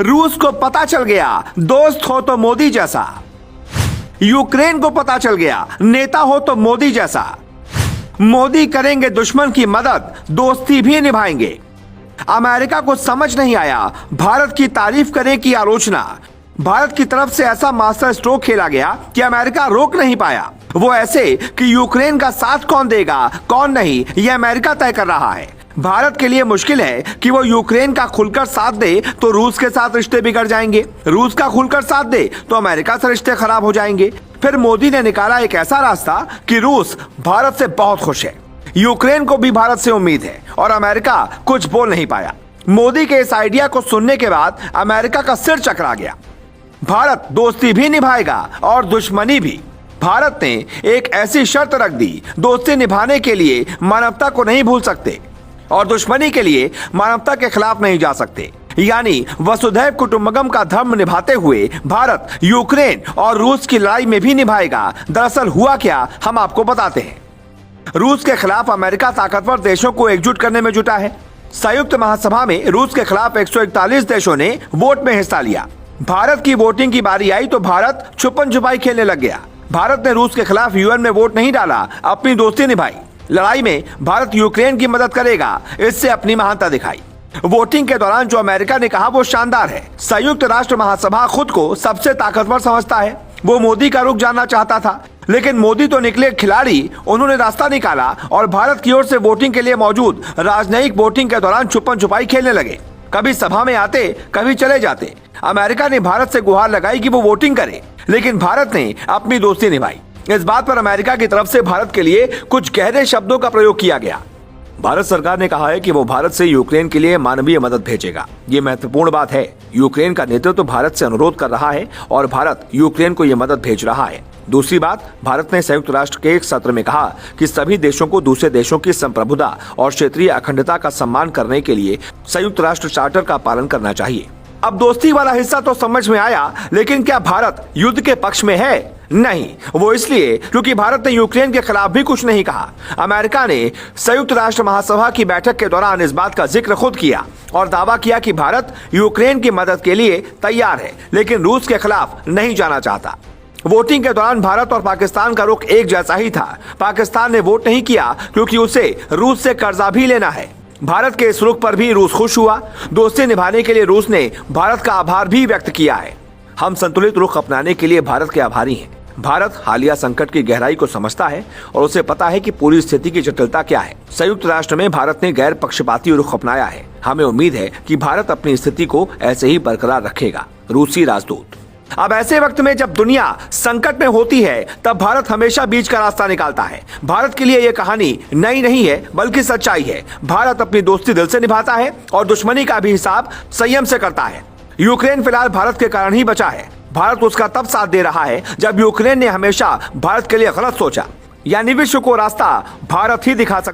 रूस को पता चल गया दोस्त हो तो मोदी जैसा, यूक्रेन को पता चल गया नेता हो तो मोदी जैसा। मोदी करेंगे दुश्मन की मदद, दोस्ती भी निभाएंगे। अमेरिका को समझ नहीं आया भारत की तारीफ करें कि आलोचना। भारत की तरफ से ऐसा मास्टर स्ट्रोक खेला गया कि अमेरिका रोक नहीं पाया। वो ऐसे कि यूक्रेन का साथ कौन देगा कौन नहीं, यह अमेरिका तय कर रहा है। भारत के लिए मुश्किल है कि वो यूक्रेन का खुलकर साथ दे तो रूस के साथ रिश्ते बिगड़ जाएंगे, रूस का खुलकर साथ दे तो अमेरिका से रिश्ते खराब हो जाएंगे। फिर मोदी ने निकाला एक ऐसा रास्ता कि रूस भारत से बहुत खुश है, यूक्रेन को भी भारत से उम्मीद है और अमेरिका कुछ बोल नहीं पाया। मोदी के इस आइडिया को सुनने के बाद अमेरिका का सिर चकरा गया। भारत दोस्ती भी निभाएगा और दुश्मनी भी। भारत ने एक ऐसी शर्त रख दी, दोस्ती निभाने के लिए मानवता को नहीं भूल सकते और दुश्मनी के लिए मानवता के खिलाफ नहीं जा सकते। यानी वसुधैव कुटुंबकम का धर्म निभाते हुए भारत यूक्रेन और रूस की लड़ाई में भी निभाएगा। दरअसल हुआ क्या, हम आपको बताते हैं। रूस के खिलाफ अमेरिका ताकतवर देशों को एकजुट करने में जुटा है। संयुक्त महासभा में रूस के खिलाफ 141 देशों ने वोट में हिस्सा लिया। भारत की वोटिंग की बारी आई तो भारत छुपन छुपाई खेलने लग गया। भारत ने रूस के खिलाफ यूएन में वोट नहीं डाला, अपनी दोस्ती निभाई। लड़ाई में भारत यूक्रेन की मदद करेगा, इससे अपनी महानता दिखाई। वोटिंग के दौरान जो अमेरिका ने कहा वो शानदार है। संयुक्त राष्ट्र महासभा खुद को सबसे ताकतवर समझता है। वो मोदी का रुख जानना चाहता था, लेकिन मोदी तो निकले खिलाड़ी, उन्होंने रास्ता निकाला और भारत की ओर से वोटिंग के लिए मौजूद राजनयिक वोटिंग के दौरान छुपन छुपाई खेलने लगे। कभी सभा में आते, कभी चले जाते। अमेरिका ने भारत से गुहार लगाई कि वो वोटिंग करे, लेकिन भारत ने अपनी दोस्ती निभाई। इस बात पर अमेरिका की तरफ से भारत के लिए कुछ गहरे शब्दों का प्रयोग किया गया। भारत सरकार ने कहा है कि वो भारत से यूक्रेन के लिए मानवीय मदद भेजेगा। ये महत्वपूर्ण बात है। यूक्रेन का नेतृत्व तो भारत से अनुरोध कर रहा है और भारत यूक्रेन को ये मदद भेज रहा है। दूसरी बात, भारत ने संयुक्त राष्ट्र के एक सत्र में कहा कि सभी देशों को दूसरे देशों की संप्रभुता और क्षेत्रीय अखंडता का सम्मान करने के लिए संयुक्त राष्ट्र चार्टर का पालन करना चाहिए। अब दोस्ती वाला हिस्सा तो समझ में आया, लेकिन क्या भारत युद्ध के पक्ष में है? नहीं, वो इसलिए क्योंकि भारत ने यूक्रेन के खिलाफ भी कुछ नहीं कहा। अमेरिका ने संयुक्त राष्ट्र महासभा की बैठक के दौरान इस बात का जिक्र खुद किया और दावा किया कि भारत यूक्रेन की मदद के लिए तैयार है, लेकिन रूस के खिलाफ नहीं जाना चाहता। वोटिंग के दौरान भारत और पाकिस्तान का रुख एक जैसा ही था। पाकिस्तान ने वोट नहीं किया क्योंकि उसे रूस से कर्जा भी लेना है। भारत के इस रुख पर भी रूस खुश हुआ। दोस्ती निभाने के लिए रूस ने भारत का आभार भी व्यक्त किया है। हम संतुलित रुख अपनाने के लिए भारत के आभारी हैं। भारत हालिया संकट की गहराई को समझता है और उसे पता है कि पूरी स्थिति की जटिलता क्या है। संयुक्त राष्ट्र में भारत ने गैर पक्षपाती रुख अपनाया है। हमें उम्मीद है कि भारत अपनी स्थिति को ऐसे ही बरकरार रखेगा। रूसी राजदूत। अब ऐसे वक्त में जब दुनिया संकट में होती है, तब भारत हमेशा बीच का रास्ता निकालता है। भारत के लिए यह कहानी नई नहीं है, बल्कि सच्चाई है। भारत अपनी दोस्ती दिल से निभाता है और दुश्मनी का भी हिसाब संयम से करता है। यूक्रेन फिलहाल भारत के कारण ही बचा है। भारत उसका तब साथ दे रहा है जब यूक्रेन ने हमेशा भारत के लिए गलत सोचा। यानी विश्व को रास्ता भारत ही दिखा सकता है।